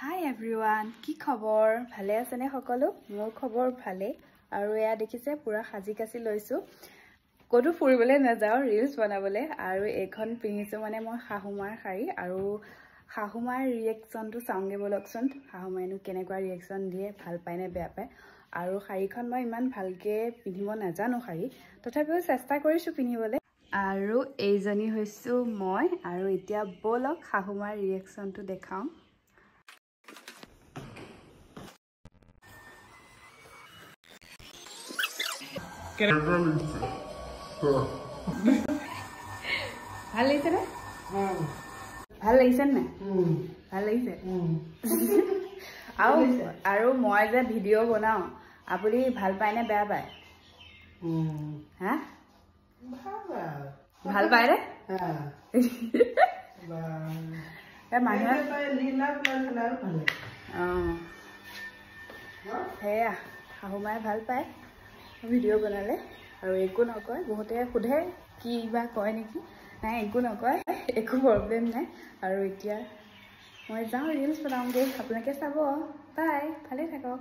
Hi everyone, কি খবৰ? ভালে আছে নে সকলো? মোৰ খবৰ ভালে আৰু এয়া দেখিছে পুৰা সাজি কাছি লৈছো। কতো ফুৰিবলৈ নাযাও, ৰিলস বনাবলৈ আৰু এখন পিনিছো মানে মই শাহুমাৰ শাৰী আৰু শাহুমাৰ ৰিয়েকচনটো চাওঁগে বলকচোন। শাহুমাইনো কেনেকুৱা ৰিয়েকচন দিয়ে, ভাল পায় নে বেয়া পায়। আৰু শাৰীখন মই ইমান ভালকে পিন্ধিব নাজানো শাৰী, তথাপিও চেষ্টা কৰিছো পিন্ধিবলৈ। আৰু এইজনী হৈছো মই আৰু এতিয়া বলক শাহুমাৰ ৰিয়েকচনটো দেখাও। ভাল লাগিছে নে? ভাল লাগিছে নে? ভাল লাগিছে। আৰু মই যে ভিডিও বনাও, আপুনি ভাল পায় নে বেয়া পায়? হা? ভাল পায় নে? মানুহে সেয়া শাহুমাই ভাল পায় ভিডিঅ' বনালে আৰু একো নকয়। বহুতে সোধে কি বা কয় নেকি, নাই একো নকয়, একো প্ৰব্লেম নাই। আৰু এতিয়া মই যাওঁ ৰিলছ বনাওঁগৈ, আপোনালোকে চাব। বাই, ভালে থাকক।